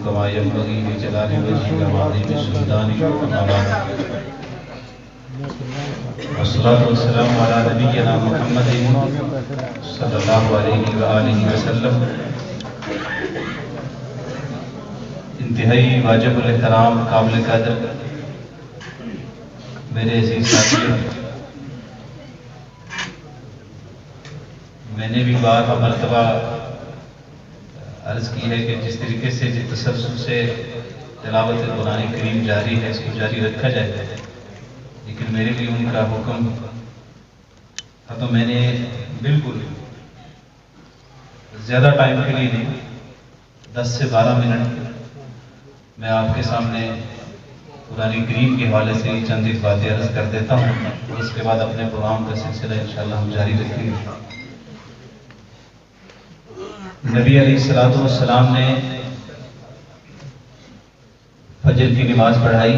كما ينبغي لجلال وجهك وعظيم سلطانك أما بعد والصلاة والسلام على نبينا محمد صلی اللہ علیہ وآلہ وسلم۔ انتہائی واجب الاحترام، قابل قدر میرے عزیز ساتھیوں، میں نے بھی بار مرتبہ عرض کی ہے کہ جس طریقے سے جس تسلسل سے تلاوت قرآن کریم جاری ہے اس کو جاری رکھا جائے، لیکن میرے لیے ان کا حکم تھا تو میں نے بالکل زیادہ ٹائم کے لیے نہیں، 10 سے 12 منٹ میں آپ کے سامنے قرآن کریم کے حوالے سے چند ایک باتیں عرض کر دیتا ہوں، اور اس کے بعد اپنے پروگرام کا سلسلہ انشاءاللہ ہم جاری رکھیں گے۔ نبی علیہ السلام نے فجر کی نماز پڑھائی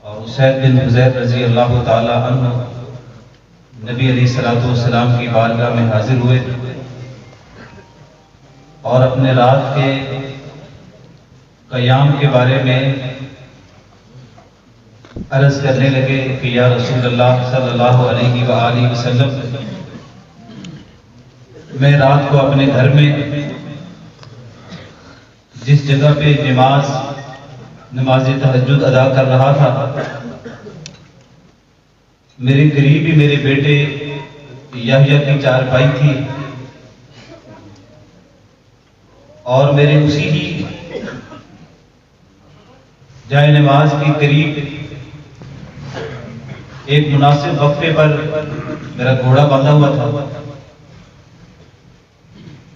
اور اسید بن حضیر رضی اللہ تعالی عنہ نبی علیہ السلام کی بارگاہ میں حاضر ہوئے اور اپنے رات کے قیام کے بارے میں عرض کرنے لگے کہ یا رسول اللہ صلی اللہ علیہ وآلہ وسلم، میں رات کو اپنے گھر میں جس جگہ پہ نماز تہجد ادا کر رہا تھا، میرے قریب ہی میرے بیٹے یحییٰ کی چارپائی تھی اور میرے اسی ہی جائے نماز کے قریب ایک مناسب وقفے پر میرا گھوڑا باندھا ہوا تھا۔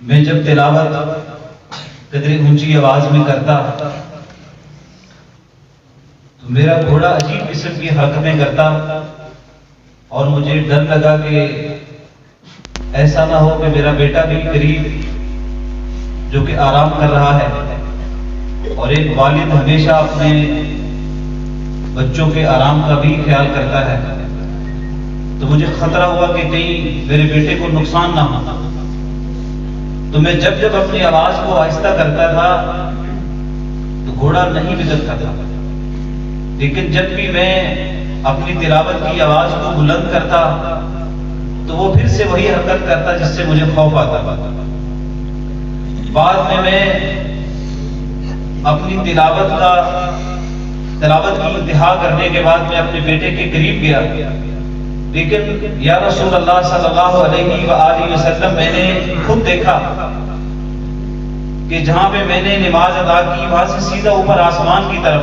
میں جب تلاوت قدر اونچی آواز میں کرتا تو میرا گھوڑا عجیب قسم کی حرکتیں کرتا اور مجھے ڈر لگا کہ ایسا نہ ہو کہ میرا بیٹا بھی قریب جو کہ آرام کر رہا ہے، اور ایک والد ہمیشہ اپنے بچوں کے آرام کا بھی خیال کرتا ہے، تو مجھے خطرہ ہوا کہ کہیں میرے بیٹے کو نقصان نہ ہو۔ تو میں جب اپنی آواز کو آہستہ کرتا تھا تو گھوڑا نہیں بگڑتا تھا، لیکن جب بھی میں اپنی تلاوت کی آواز کو بلند کرتا تو وہ پھر سے وہی حرکت کرتا جس سے مجھے خوف آتا۔ بعد میں اپنی تلاوت کی انتہا کرنے کے بعد میں اپنے بیٹے کے قریب گیا، لیکن یا رسول اللہ صلی اللہ علیہ وآلہ وسلم، میں نے خود دیکھا کہ جہاں پہ میں نے نماز ادا کی وہاں سے سیدھا اوپر آسمان کی طرف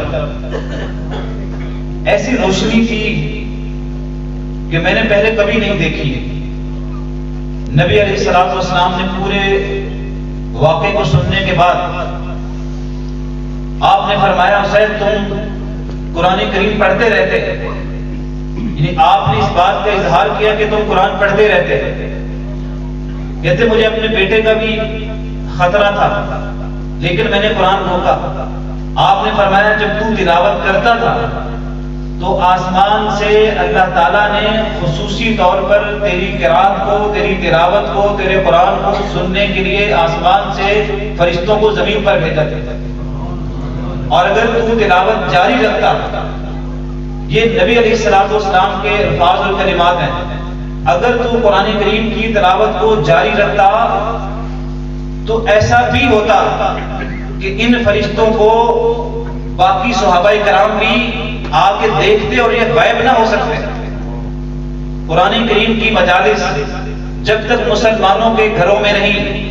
ایسی روشنی تھی کہ میں نے پہلے کبھی نہیں دیکھی۔ نبی علیہ السلام نے پورے واقعے کو سننے کے بعد آپ نے فرمایا، حسین تم قرآن کریم پڑھتے رہتے، یعنی آپ نے اس بات کا اظہار کیا کہ تم قرآن پڑھتے رہتے۔ کہتے مجھے اپنے بیٹے کا بھی خطرہ تھا لیکن میں نے قرآن روکا۔ آپ نے فرمایا جب تو تلاوت کرتا تھا تو آسمان سے اللہ تعالیٰ نے خصوصی طور پر تیری قرآن کو، تیری تلاوت کو، تیرے قرآن کو سننے کے لیے آسمان سے فرشتوں کو زمین پر بھیجا تھا، اور اگر تو تلاوت جاری رکھتا، یہ نبی علیہ السلام کے الفاظ اور کلمات ہیں، اگر تو قرآن کریم کی تلاوت کو جاری رکھتا تو ایسا بھی ہوتا کہ ان فرشتوں کو باقی صحابہ کرام بھی آ کے دیکھتے اور یہ غائب نہ ہو سکتے۔ قرآن کریم کی مجالس جب تک مسلمانوں کے گھروں میں نہیں،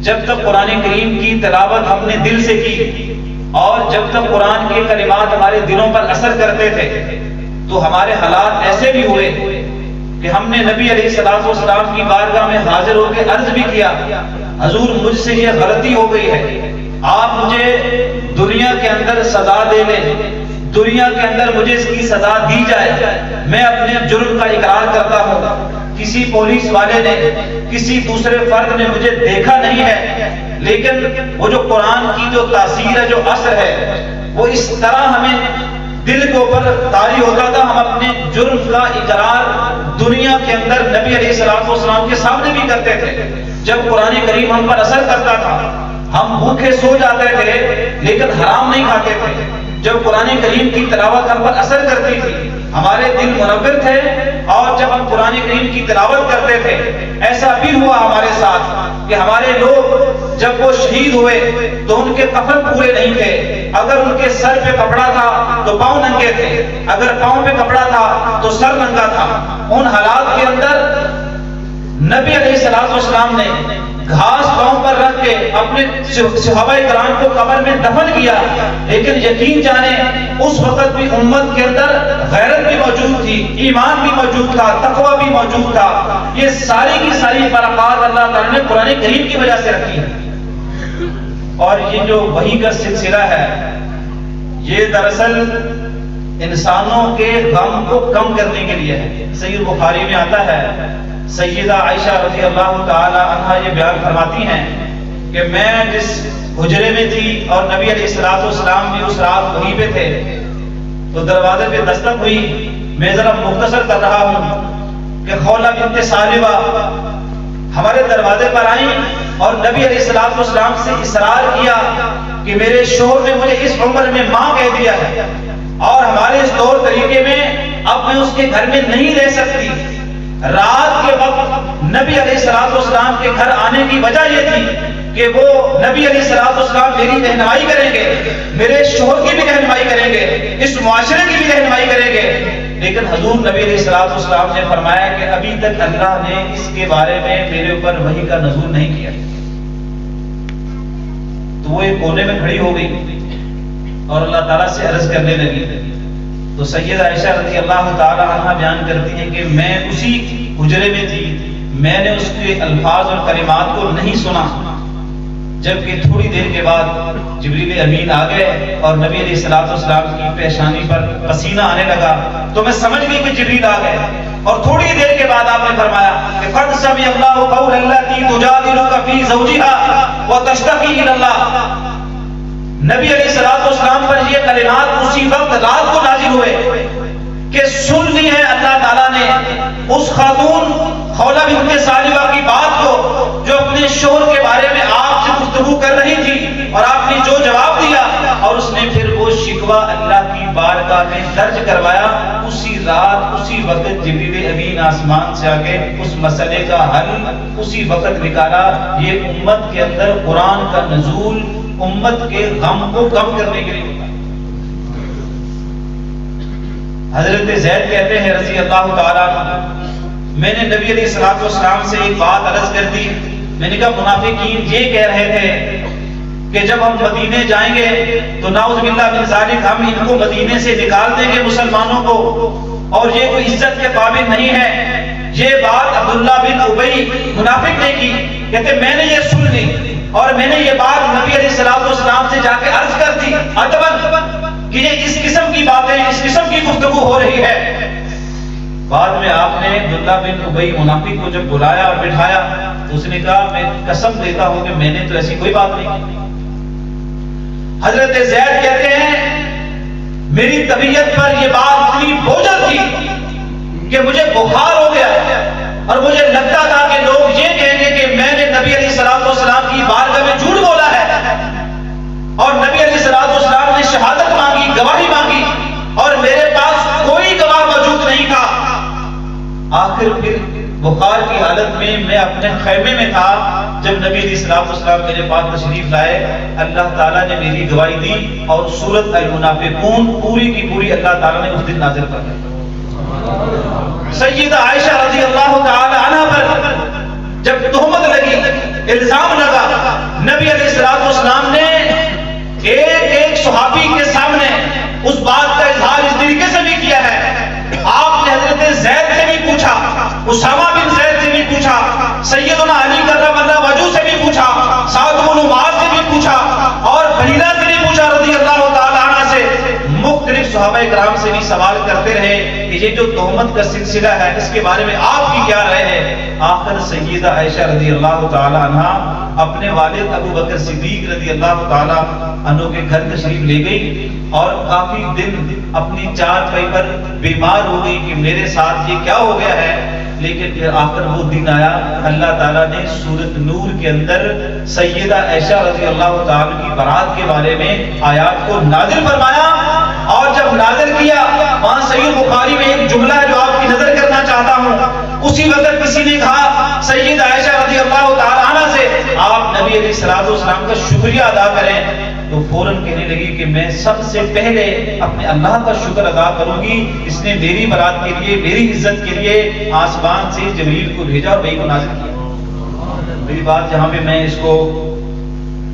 جب تک قرآن کریم کی تلاوت ہم نے دل سے کی اور جب تک قرآن کے کلمات ہمارے دلوں پر اثر کرتے تھے تو ہمارے حالات ایسے بھی ہوئے کہ ہم نے نبی علیہ السلام کی بارگاہ میں حاضر ہو کے عرض بھی کیا، حضور مجھ سے یہ غلطی ہو گئی ہے، آپ مجھے دنیا کے اندر سزا دے لیں، دنیا کے اندر مجھے اس کی سزا دی جائے، میں اپنے جرم کا اقرار کرتا ہوں، کسی پولیس والے نے، کسی دوسرے فرد نے مجھے دیکھا نہیں ہے، لیکن وہ جو قرآن کی جو تاثیر ہے، جو اثر ہے، وہ اس طرح ہمیں دل کے اوپر طاری ہوتا تھا، ہم اپنے جرم کا اقرار دنیا کے اندر نبی علیہ السلام کے سامنے بھی کرتے تھے۔ جب قرآن کریم ہم پر اثر کرتا تھا، ہم بھوکے سو جاتے تھے لیکن حرام نہیں کھاتے تھے. جب قرآن کریم کی تلاوت ہم پر اثر کرتی تھی ہمارے دل منور تھے, اور جب ہم قرآن کریم کی تلاوت کرتے تھے ایسا بھی ہوا ہمارے ساتھ کہ ہمارے لوگ جب وہ شہید ہوئے تو ان کے کفن پورے نہیں تھے. اگر ان کے سر پہ کپڑا تھا تو پاؤں ننگے تھے, اگر پاؤں پہ کپڑا تھا تو سر ننگا تھا. ان حالات کے اندر نبی علیہ الصلوۃ والسلام نے گھاس پاؤں پر رکھ کے اپنے صحابہ کرام کو قبر میں دفن کیا. لیکن یقین جانیں اس وقت بھی امت کے اندر غیرت بھی موجود تھی, ایمان بھی موجود تھا, تقوی بھی موجود تھا. یہ ساری کی ساری برکات اللہ تعالیٰ نے قرآن کریم کی وجہ سے رکھی ہے. اور یہ جو وحی کا سلسلہ ہے یہ دراصل انسانوں کے غم کو کم کرنے کے لیے ہے. صحیح بخاری میں آتا ہے, سیدہ عائشہ رضی اللہ تعالی عنہا یہ بیان فرماتی ہیں کہ میں جس حجرے میں تھی اور نبی علیہ الصلوۃ والسلام بھی اس رات وہیں پہ تھے تو دروازے پہ دستک ہوئی. میں ذرا مختصر کر رہا ہوں کہ خولہ بنت سالبہ ہمارے دروازے پر آئیں اور نبی علیہ الصلوۃ والسلام سے اصرار کیا کہ میرے شوہر نے مجھے اس عمر میں ماں کہہ دیا ہے اور ہمارے اس طور طریقے میں اب میں اس کے گھر میں نہیں رہ سکتی. رات کے وقت نبی علیہ الصلوۃ والسلام کے گھر آنے کی وجہ یہ تھی کہ وہ نبی علیہ الصلوۃ والسلام میری رہنمائی کریں گے, میرے شوہر کی بھی رہنمائی کریں گے, اس معاشرے کی بھی رہنمائی کریں گے. لیکن حضور نبی علیہ الصلوۃ والسلام نے فرمایا کہ ابھی تک اللہ نے اس کے بارے میں میرے اوپر وحی کا نزول نہیں کیا. تو وہ ایک کونے میں کھڑی ہو گئی اور اللہ تعالیٰ سے عرض کرنے لگی. تو سیدہ عائشہ رضی اللہ تعالی عنہ بیان کرتی ہیں کہ میں اسی حجرے میں تھی, میں نے اس کے الفاظ اور کلمات کو نہیں سنا, جبکہ تھوڑی دیر کے بعد جبریل امین آ گئے اور نبی علیہ الصلوۃ والسلام کی پیشانی پر پسینہ آنے لگا. تو میں سمجھ گئی کہ جبریل آ گئے, اور تھوڑی دیر کے بعد آپ نے فرمایا کہ قد سمع اللہ قول التی تجادلک فی زوجها وتشتکی الی اللہ. نبی علیہ الصلوۃ والسلام پر یہ کلمات اسی وقت رات کو نازل ہوئے کہ سن لی ہے اللہ تعالیٰ نے اس خاتون خولہ بنت سالبہ کی بات کو جو اپنے شوہر کے بارے میں آپ سے گفتگو کر رہی تھی, اور آپ نے جو جواب دیا اور اس نے پھر وہ شکوہ اللہ کی بارگاہ میں درج کروایا. اسی رات اسی وقت جبریل امین آسمان سے آ کے اس مسئلے کا حل اسی وقت نکالا. یہ امت کے اندر قرآن کا نزول امت کے غم کو کم کرنے کے لیے. حضرت زید کہتے ہیں رضی اللہ تعالیٰ میں نے نبی علیہ الصلوۃ والسلام سے ایک بات عرض کر دی. میں نے کہا منافقین یہ کہہ رہے تھے کہ جب ہم مدینے جائیں گے تو نعوذ باللہ من ذالک ہم ان کو مدینے سے نکال دیں گے مسلمانوں کو, اور یہ کوئی عزت کے قابل نہیں ہے. یہ بات عبداللہ بن ابی منافق نے کی. کہتے میں نے یہ سن لی اور میں نے یہ بات نبی علیہ الصلوۃ والسلام سے جا کے عرض کر دی ادباً کہ یہ اس قسم کی باتیں, اس قسم کی گفتگو ہو رہی ہے. بعد میں آپ نے عبداللہ بن ابی منافق کو جب بلایا اور بٹھایا تو اس نے کہا میں قسم دیتا ہوں کہ میں نے تو ایسی کوئی بات نہیں کی. حضرت زید کہتے ہیں میری طبیعت پر یہ بات اتنی بوجھل تھی کہ مجھے بخار ہو گیا اور مجھے لگتا تھا کہ لوگ یہ کہیں گے کہ میں نے نبی علیہ الصلوۃ والسلام کی بارگاہ میں جھوٹ بولا ہے, اور نبی علیہ الصلوۃ والسلام نے شہادت مانگی, گواہی مانگی, اور میرے پاس کوئی گواہ موجود نہیں تھا. آخر پھر بخار کی حالت میں اپنے خیمے میں تھا. جب نبی علیہ الصلوۃ والسلام میرے پاس تشریف لائے اللہ تعالیٰ نے میری گواہی دی اور سورۃ المنافقون پوری کی پوری اللہ تعالیٰ نے اس دن نازل کر دی. سیدہ عائشہ رضی اللہ تعالی عنہ پر جب تہمت لگی, الزام لگا, نبی علیہ الصلوۃ والسلام نے ایک ایک صحابی کے سامنے اس بات کا اظہار اس طریقے سے بھی کیا ہے. آپ نے حضرت زید سے بھی پوچھا, اسامہ بن زید سے بھی پوچھا, سیدنا علی کرم اللہ وجہ سے بھی پوچھا, سعد بن معاذ سے بھی پوچھا, اور بحیرہ سے بھی پوچھا رضی اللہ تعالی عنہ سے. مختلف صحابہ کرام سے بھی سوال کرتے رہے کہ یہ جو تہمت کا سلسلہ ہے اس کے بارے میں آپ کی کیا رائے ہے. آخر سیدہ عائشہ رضی اللہ تعالی عنہ اپنے والد ابو بکر صدیق رضی اللہ تعالی عنہ کے گھر تشریف لے گئی اور کافی دن اپنی چارپائی پر بیمار ہو گئی کہ میرے ساتھ یہ کیا ہو گیا ہے. لیکن پھر آخر وہ دن آیا، اللہ تعالیٰ نے سورۃ نور کے اندر سیدہ عائشہ رضی اللہ تعالیٰ کی برات کے بارے میں آیات کو نازل فرمایا، اور جب نازل کیا وہاں صحیح بخاری میں ایک جملہ ہے جو آپ کی نظر کرنا چاہتا ہوں۔ اسی وقت کسی نے کہا سیدہ عائشہ رضی اللہ تعالیٰ عنہ سے آپ نبی علیہ الصلوۃ والسلام کا شکریہ ادا کریں، تو فوراً کہنے لگی کہ میں سب سے پہلے اپنے اللہ کا شکر ادا کروں گی، اس نے میری برات کے لیے، میری عزت کے لیے آسمان سے جبریل کو بھیجا اور وحی کو نازل کیا۔ میری بات جہاں پہ میں اس کو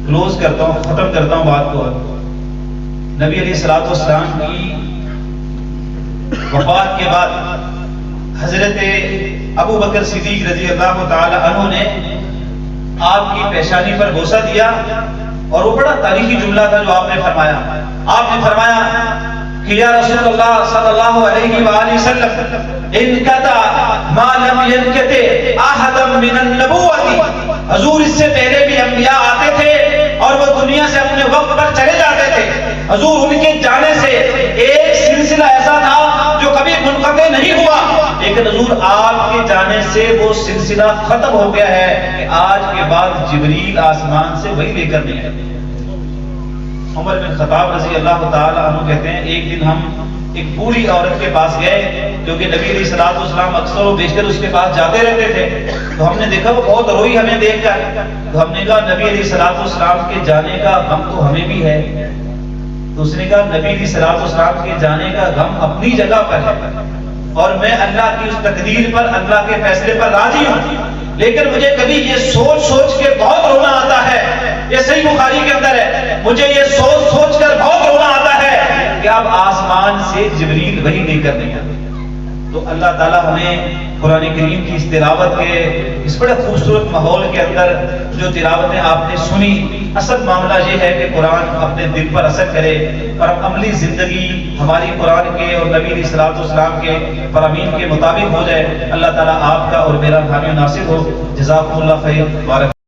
کلوز کرتا ہوں، ختم کرتا ہوں بات کو، نبی علیہ الصلوۃ والسلام کی وفات کے بعد حضرت ابو بکر صدیق رضی اللہ تعالی عنہ نے آپ کی پیشانی پر بوسہ دیا، اور وہ بڑا تاریخی جملہ تھا جو آپ نے فرمایا۔ آپ نے فرمایا کہ یا رسول اللہ صلی اللہ علیہ وآلہ وسلم انقطع ما لم ينقطع احد من النبوۃ، حضور اس سے پہلے بھی انبیاء آتے تھے اور وہ دنیا سے اپنے وقت پر چلے جاتے تھے، حضور ان کے جانے سے ایک سلسلہ ایسا تھا جو کبھی منقطع نہیں ہوا، لیکن حضور آپ کے جانے سے وہ سلسلہ ختم ہو گیا ہے کہ آج کے بعد جبریل آسمان سے وحی لے کر نہیں آتے۔ عمر بن خطاب رضی اللہ تعالی عنہ کہتے ہیں ایک دن ہم ایک بوڑھی عورت کے پاس گئے، جو کہ نبی علیہ الصلوۃ والسلام اکثر و بیشتر اس کے پاس جاتے رہتے تھے، تو ہم نے دیکھا وہ بہت روئی ہمیں دیکھ کر، تو ہم نے کہا نبی علیہ الصلوۃ والسلام کے جانے کا غم تو ہمیں بھی ہے، تو اس نے کہا نبی علیہ الصلوۃ والسلام کے جانے کا غم اپنی جگہ پر ہے، اور میں اللہ کی اس تقدیر پر، اللہ کے فیصلے پر راضی ہوں، لیکن مجھے کبھی یہ سوچ سوچ کے بہت رونا آتا ہے، یہ صحیح بخاری کے اندر ہے، مجھے یہ سوچ سوچ کر بہت رونا آتا ہے کہ اب آسمان سے جبریل وحی لے کر نہیں آتے۔ تو اللہ تعالیٰ ہمیں قرآن کریم کی اس تلاوت کے اس بڑے خوبصورت ماحول کے اندر جو تلاوتیں آپ نے سنی، اصل معاملہ یہ ہے کہ قرآن اپنے دل پر اثر کرے اور عملی زندگی ہماری قرآن کے اور نبی علیہ الصلوۃ والسلام کے فرامین کے مطابق ہو جائے۔ اللہ تعالیٰ آپ کا اور میرا حامی و ناصر ہو۔ جزاکم اللہ خیر۔